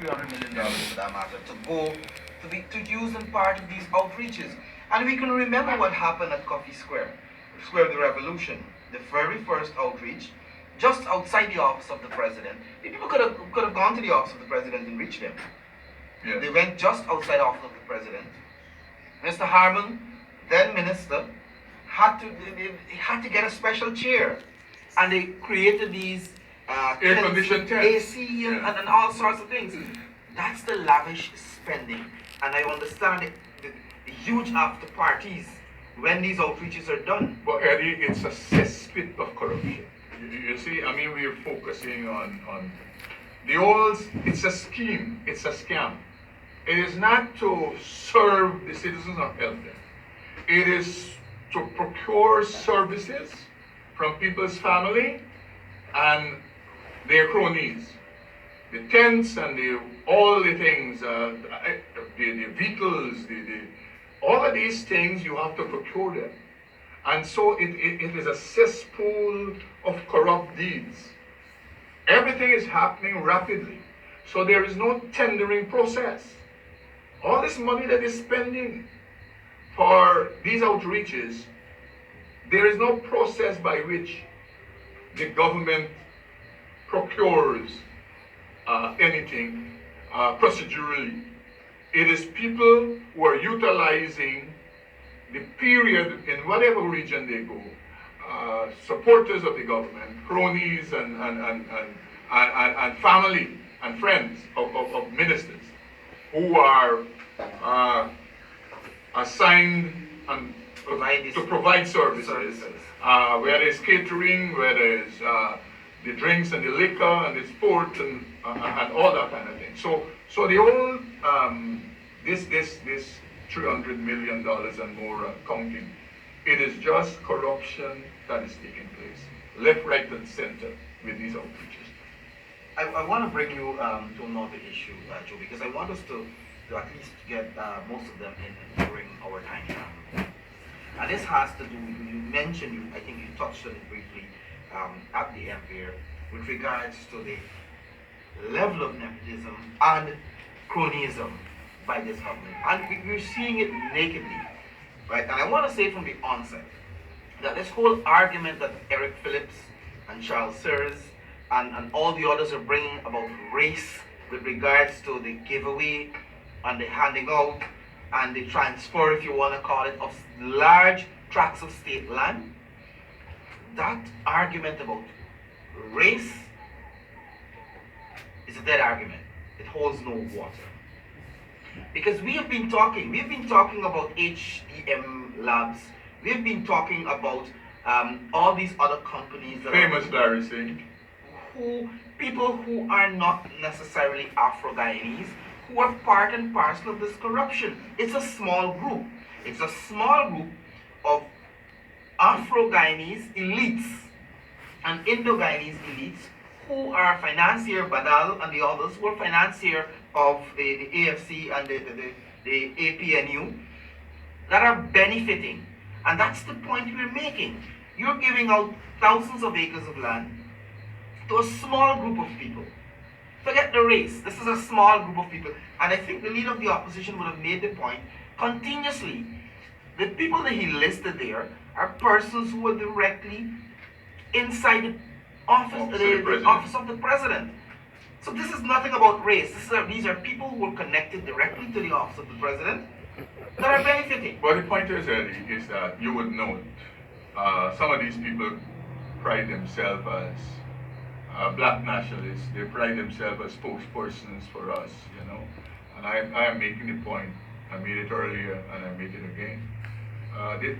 $300 million for that matter, to use in part of these outreaches. And we can remember what happened at Coffee Square, Square of the Revolution, the very first outreach, just outside the office of the president. The people could have gone to the office of the president and reached them. Yeah. They went just outside the office of the president. Mr. Harmon, then minister, had to get a special chair, and they created these air-conditioned AC and all sorts of things. That's the lavish spending, and I understand the huge after parties when these outreaches are done. But Eddie, it's a cesspit of corruption. You see, I mean, we're focusing on the old. It's a scheme. It's a scam. It is not to serve the citizens or help them. It is to procure services from people's family and their cronies. The tents and all the things, the vehicles, all of these things, you have to procure them. And so it is a cesspool of corrupt deeds. Everything is happening rapidly. So there is no tendering process. All this money that is spending for these outreaches, there is no process by which the government procures anything procedurally. It is people who are utilizing the period in whatever region they go, supporters of the government, cronies and family and friends of ministers who are assigned to provide services, whether it's catering, whether it's the drinks and the liquor and the sport and all that kind of thing. So the whole this $300 million and more counting, it is just corruption that is taking place, left, right, and center with these outreaches. I want to bring you to another issue, Joe, because I want us to at least get most of them in during our time now. And this has to do, you mentioned, I think you touched on it briefly at the end here, with regards to the level of nepotism and cronyism by this government. And we're seeing it nakedly, right? And I want to say from the onset that this whole argument that Eric Phillips and Charles Sears and all the others are bringing about race with regards to the giveaway and the handing out and the transfer, if you want to call it, of large tracts of state land, that argument about race is a dead argument. It holds no water. Because we have been talking about HDM Labs, we've been talking about all these other companies that famous Larry Singh, people who are not necessarily Afro-Guyanese, who are part and parcel of this corruption. It's a small group. It's a small group of Afro-Guyanese elites and Indo-Guyanese elites who are financier, Badal and the others, who are financier of the AFC and the APNU, that are benefiting. And that's the point we're making. You're giving out thousands of acres of land to a small group of people. Forget the race. This is a small group of people. And I think the leader of the opposition would have made the point continuously. The people that he listed there are persons who are directly inside the office of the president. So this is nothing about race. These are people who are connected directly to the office of the president that are benefiting. But the point is, Eddie, is that you would note some of these people pride themselves as black nationalists. They pride themselves as spokespersons for us, you know. And I am making the point. I made it earlier and I make it again.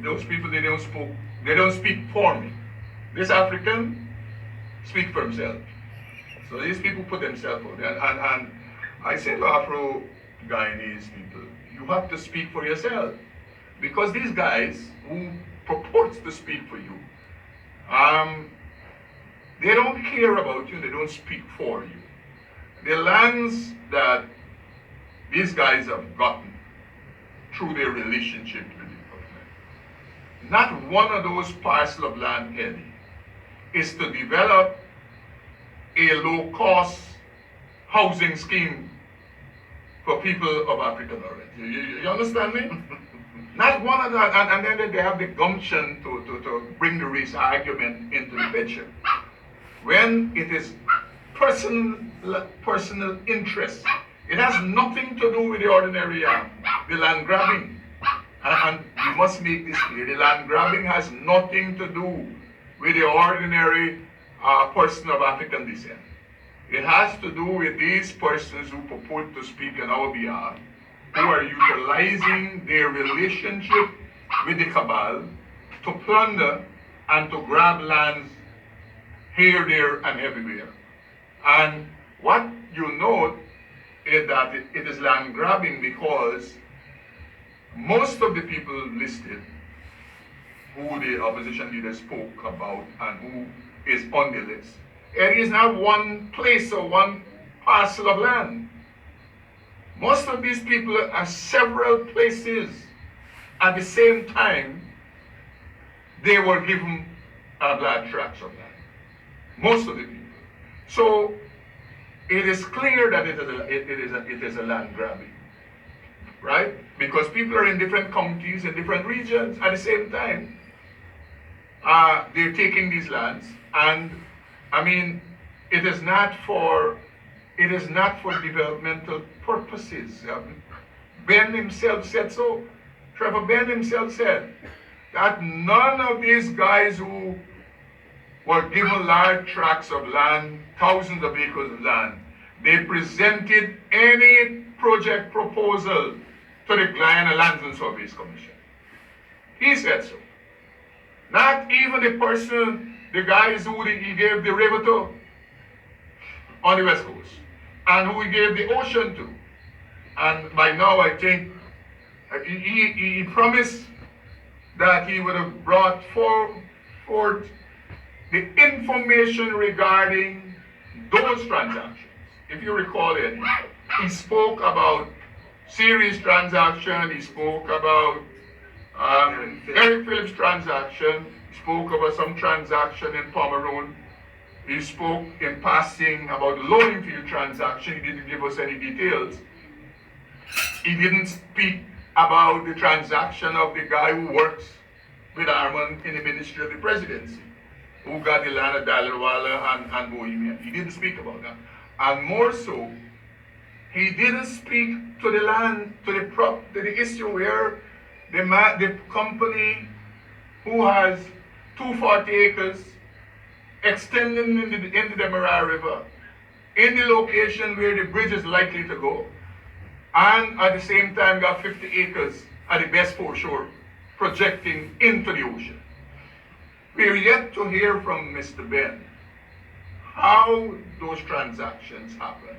Those people, they don't speak for me. This African speak for himself. So these people put themselves out there. And I say to Afro-Guyanese people, you have to speak for yourself. Because these guys who purport to speak for you, they don't care about you, they don't speak for you. The lands that these guys have gotten through their relationship with the government, not one of those parcels of land, Eddie, is to develop a low-cost housing scheme for people of African origin. You understand me? Not one of that, and then they have the gumption to bring the race argument into the picture. When it is personal interest, it has nothing to do with the ordinary the land grabbing. And we must make this clear. The land grabbing has nothing to do with the ordinary person of African descent. It has to do with these persons who purport to speak on our behalf, who are utilizing their relationship with the cabal to plunder and to grab lands here, there, and everywhere. And what you note is that it is land grabbing because most of the people listed who the opposition leader spoke about and who is on the list, it is not one place or one parcel of land. Most of these people are several places at the same time. They were given large tracts of land. Most of the people. So it is clear that it is a land grabbing, right? Because people are in different counties and different regions at the same time. They're taking these lands, and I mean, it is not for developmental purposes. Ben himself said so. Trevor Ben himself said that none of these guys who were given large tracts of land, thousands of acres of land, they presented any project proposal to the Guyana Lands and Surveys Commission. He said so. Not even the guys who he gave the river to on the West Coast, and who he gave the ocean to. And by now, I think he promised that he would have brought forth the information regarding those transactions. If you recall it, he spoke about series transaction, he spoke about Eric Phillips transaction, he spoke about some transaction in Pomeroon, he spoke in passing about the loading field transaction. He didn't give us any details. He didn't speak about the transaction of the guy who works with Armand in the Ministry of the Presidency, who got the land of Dalilwala and Bohemia. He didn't speak about that. And more so, he didn't speak to the land, to the issue where the company who has 240 acres extending into the Mara River, in the location where the bridge is likely to go, and at the same time got 50 acres at the best foreshore, projecting into the ocean. We're yet to hear from Mr. Ben how those transactions happen.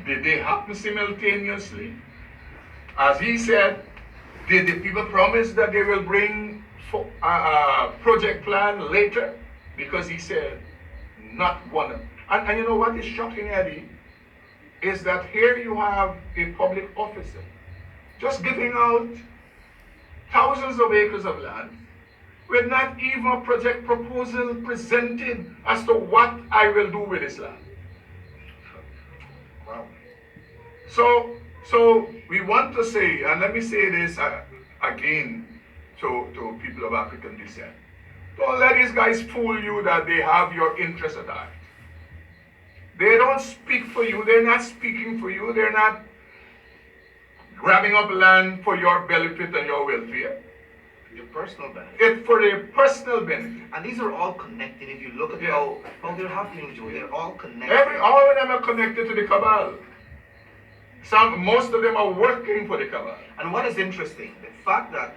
Did they happen simultaneously? As he said, did the people promise that they will bring a project plan later? Because he said, not one of them. And you know what is shocking, Eddie, is that here you have a public officer just giving out thousands of acres of land with not even a project proposal presented as to what I will do with this land. Wow. So we want to say, and let me say this again to people of African descent. Don't let these guys fool you that they have your interest at heart. They don't speak for you. They're not speaking for you. They're not grabbing up land for your benefit and your welfare. Your personal benefit. It's for their personal benefit. And these are all connected. If you look at how they're happening, Joe, they're all connected. All of them are connected to the cabal. Most of them are working for the cabal. And what is interesting, the fact that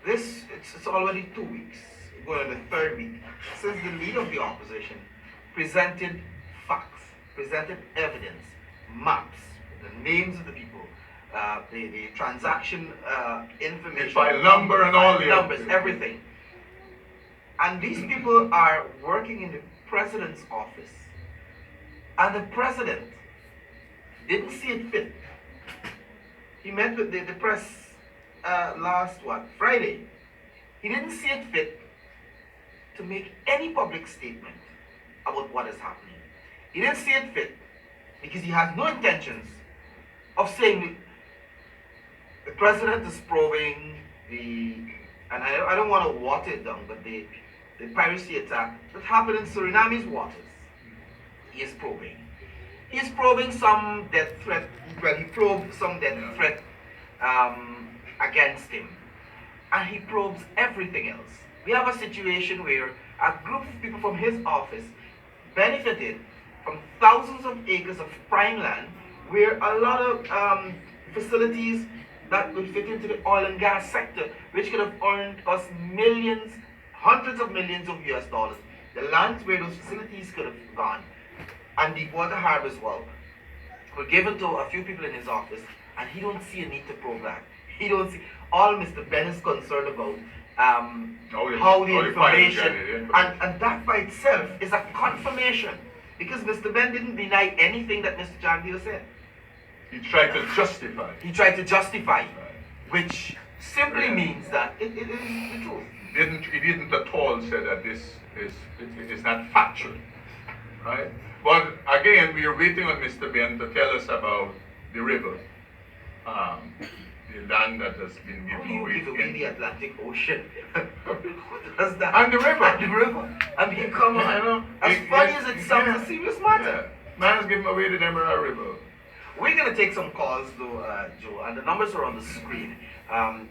it's already 2 weeks, going on the third week, since the leader of the opposition presented facts, presented evidence, maps, the names of the people, the transaction information, file number and all the numbers, everything. And these people are working in the president's office, and the president didn't see it fit. He met with the press last Friday. He didn't see it fit to make any public statement about what is happening. He didn't see it fit because he has no intentions of saying the president is probing and I don't want to water it down, but the piracy attack that happened in Suriname's waters. He is probing. He is probing some death threat. Well, he probed some death threat against him, and he probes everything else. We have a situation where a group of people from his office benefited from thousands of acres of prime land, where a lot of facilities that would fit into the oil and gas sector, which could have earned us millions, hundreds of millions of US dollars. The lands where those facilities could have gone, and Deepwater Harbor as well, were given to a few people in his office, and he don't see a need to probe that. He don't see. All Mr. Ben is concerned about how the information, and that by itself is a confirmation, because Mr. Ben didn't deny anything that Mr. Jagdeo said. He tried to justify. He tried to justify, which simply means that it is the truth. He didn't at all say that this is not factual, right? But again, we are waiting on Mr. Ben to tell us about the river, the land that has been How do given you away. give away the Atlantic Ocean? Who does that? And the river. And the river. I mean, come on. I know. As funny as it sounds, a serious matter. Yeah. Man has given away the Demerara River. We're going to take some calls though, Joe, and the numbers are on the screen. And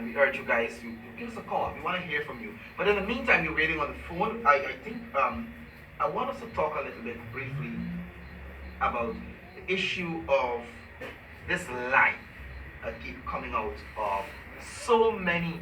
we urge you guys to give us a call. We want to hear from you. But in the meantime, you're waiting on the phone. I think I want us to talk a little bit briefly about the issue of this lie that keep coming out of so many